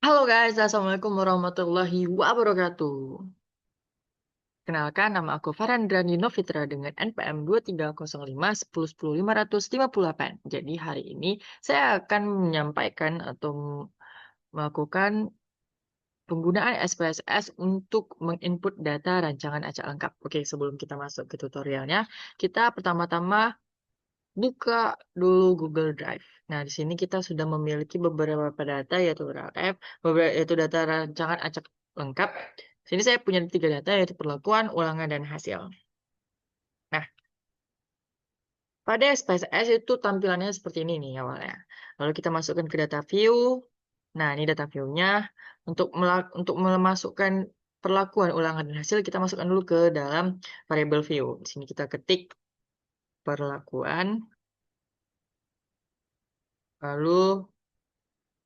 Halo guys, Assalamualaikum warahmatullahi wabarakatuh. Kenalkan, nama aku Farhandrani Novitra dengan NPM 2305 1010 558. Jadi hari ini saya akan menyampaikan atau melakukan penggunaan SPSS untuk menginput data rancangan acak lengkap. Oke, sebelum kita masuk ke tutorialnya, kita pertama-tama buka dulu Google Drive. Nah, di sini kita sudah memiliki beberapa data, yaitu RLF, yaitu data rancangan acak lengkap. Sini saya punya 3 data, yaitu perlakuan, ulangan, dan hasil. Nah, pada SPSS itu tampilannya seperti ini nih awalnya. Lalu kita masukkan ke data view. Nah, ini data view-nya. Untuk memasukkan perlakuan, ulangan, dan hasil, kita masukkan dulu ke dalam variable view. Di sini kita ketik perlakuan, lalu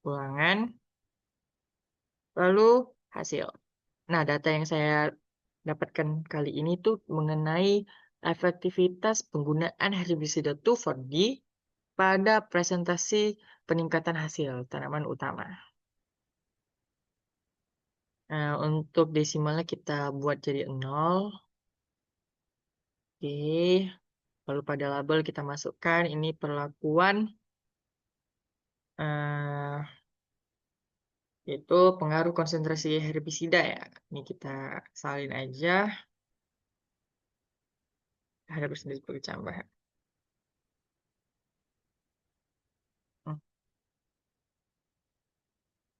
ulangan, lalu hasil. Nah, data yang saya dapatkan kali ini tuh mengenai efektivitas penggunaan herbisida 2,4-D pada presentasi peningkatan hasil tanaman utama. Nah, untuk desimalnya kita buat jadi 0. Oke. Lalu pada label kita masukkan ini perlakuan eh, itu pengaruh konsentrasi herbisida ya. Ini kita salin aja herbisida bercambah.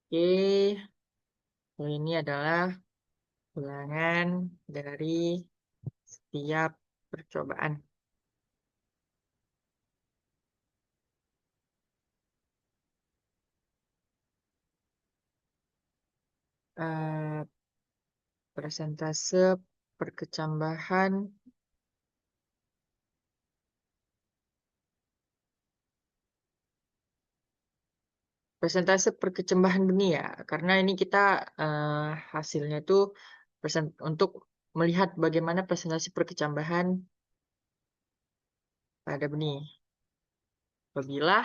Oke, lalu ini adalah ulangan dari setiap percobaan. Eh, persentase perkecambahan benih ya, karena ini kita hasilnya itu untuk melihat bagaimana presentasi perkecambahan pada benih. Apabila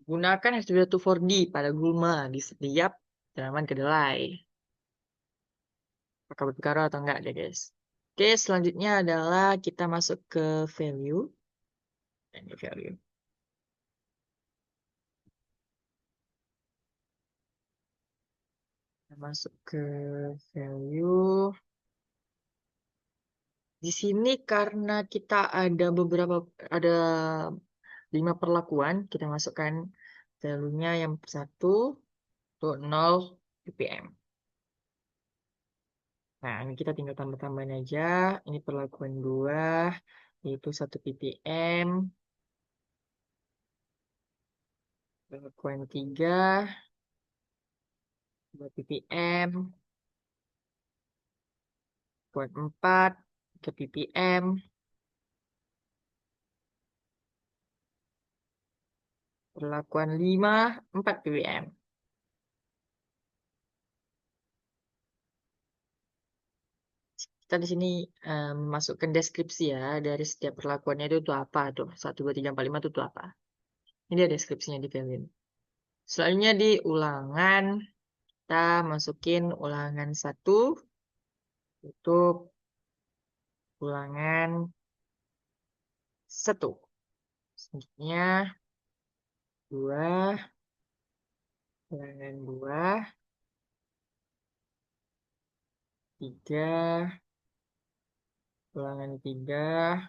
gunakan H2O4D pada gulma di setiap tanaman kedelai. Apakah berpengaruh atau enggak deh guys. Oke, selanjutnya adalah kita masuk ke value. Ini value. Kita masuk ke value. Di sini karena kita ada 5 perlakuan, kita masukkan value-nya yang satu untuk 0 ppm. Nah, ini kita tinggal tambah-tambahin aja. Ini perlakuan 2, yaitu 1 ppm. Perlakuan 3, 2 ppm. Perlakuan 4, 3 ppm. Perlakuan 5, 4 ppm. Kita di sini masukkan deskripsi ya dari setiap perlakuannya itu apa tuh. 1, 2, 3, 4, 5 itu apa. Ini dia deskripsinya di Kelvin. Selanjutnya di ulangan, kita masukin ulangan 1 untuk ulangan 1. Selanjutnya 2, ulangan 2, 3, ulangan 3,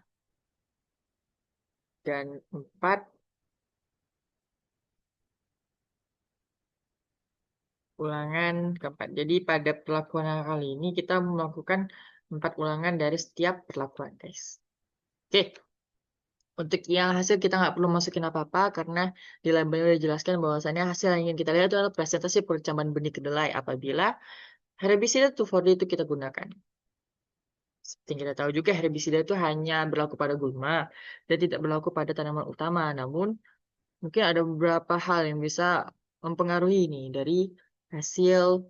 dan 4, ulangan keempat. Jadi pada perlakuan kali ini kita melakukan 4 ulangan dari setiap perlakuan, guys. Oke, untuk yang hasil kita nggak perlu masukin apa-apa karena di labelnya udah dijelaskan bahwasannya hasil yang ingin kita lihat itu adalah presentasi percambahan benih kedelai apabila herbisida 2,4-D itu kita gunakan. Seperti yang kita tahu juga herbisida itu hanya berlaku pada gulma dan tidak berlaku pada tanaman utama. Namun mungkin ada beberapa hal yang bisa mempengaruhi ini dari hasil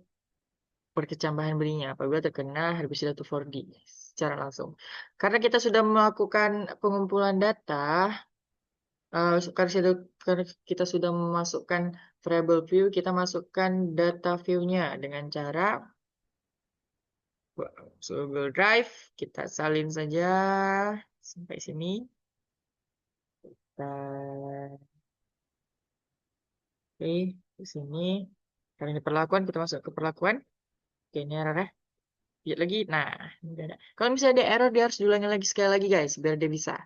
perkecambahan benihnya apabila terkena herbisida 2,4-D secara langsung. Karena kita sudah melakukan pengumpulan data, Karena kita sudah memasukkan variable view, kita masukkan data view-nya dengan cara Google Drive. Kita salin saja sampai sini. Oke, di sini. Karena ini perlakuan, kita masuk ke perlakuan. Oke, ini error ya. Lihat lagi. Nah, ini udah ada. Kalau misalnya ada error, dia harus diulangi lagi sekali lagi, guys, biar dia bisa.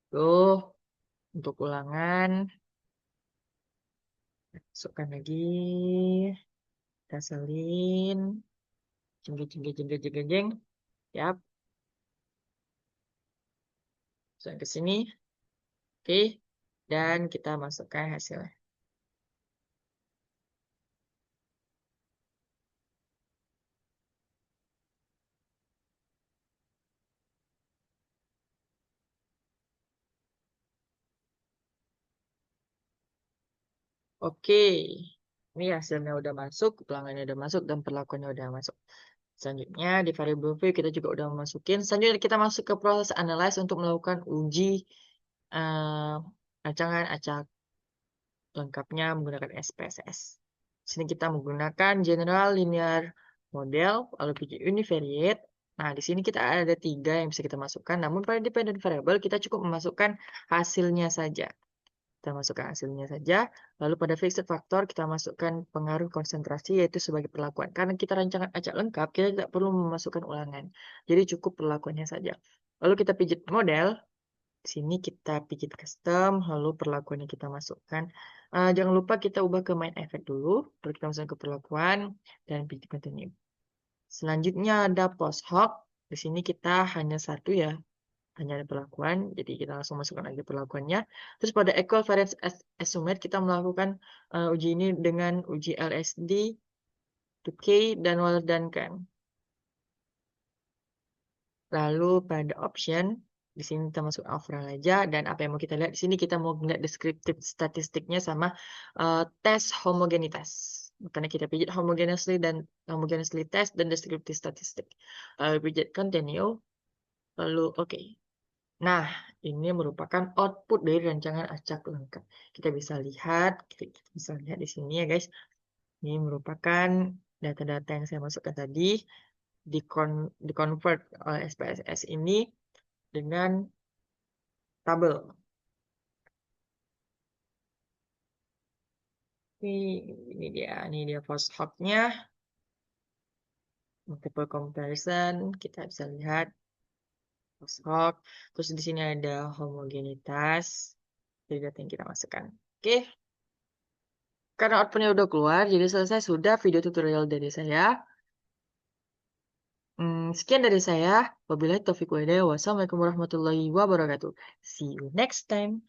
Tuh, untuk ulangan. Masukkan lagi. Kita salin. Jeng. Yap. Masukkan ke sini. Oke. Dan kita masukkan hasilnya. Oke. Ini hasilnya udah masuk, ulangannya udah masuk, dan perlakuannya udah masuk. Selanjutnya di variable view kita juga udah masukin. Selanjutnya kita masuk ke proses analyze untuk melakukan uji rancangan acak lengkapnya menggunakan SPSS. Di sini kita menggunakan general linear model, lalu PG univariate. Nah, di sini kita ada 3 yang bisa kita masukkan. Namun pada dependent variable kita cukup memasukkan hasilnya saja. Kita masukkan hasilnya saja. Lalu pada fixed factor kita masukkan pengaruh konsentrasi yaitu sebagai perlakuan. Karena kita rancangan acak lengkap, kita tidak perlu memasukkan ulangan. Jadi cukup perlakuannya saja. Lalu kita pijit model. Di sini kita pijit custom, lalu perlakuannya kita masukkan. Jangan lupa kita ubah ke main effect dulu. Lalu kita masukkan ke perlakuan dan pijit continue. Selanjutnya ada post hoc. Di sini kita hanya satu ya, hanya ada perlakuan, jadi kita langsung masukkan aja perlakuannya. Terus pada equal variance estimate kita melakukan uji ini dengan uji LSD, 2K, dan Waldenkan. Lalu pada option, di sini kita masuk overall aja, dan apa yang mau kita lihat di sini kita mau lihat descriptive statistiknya sama tes homogenitas. Karena kita pijit homogeneously test dan descriptive statistik. Lalu pijit continue, lalu oke. Nah, ini merupakan output dari rancangan acak lengkap. Kita bisa lihat di sini ya guys. Ini merupakan data-data yang saya masukkan tadi di-convert oleh SPSS ini dengan tabel. Ini dia post hoc-nya. Multiple comparison, kita bisa lihat post hoc. Terus di sini ada homogenitas dari data yang kita masukkan. Oke. Karena outputnya udah keluar, jadi selesai sudah video tutorial dari saya. Sekian dari saya. Wabillahi taufiq wal hidayah. Wassalamualaikum warahmatullahi wabarakatuh. See you next time.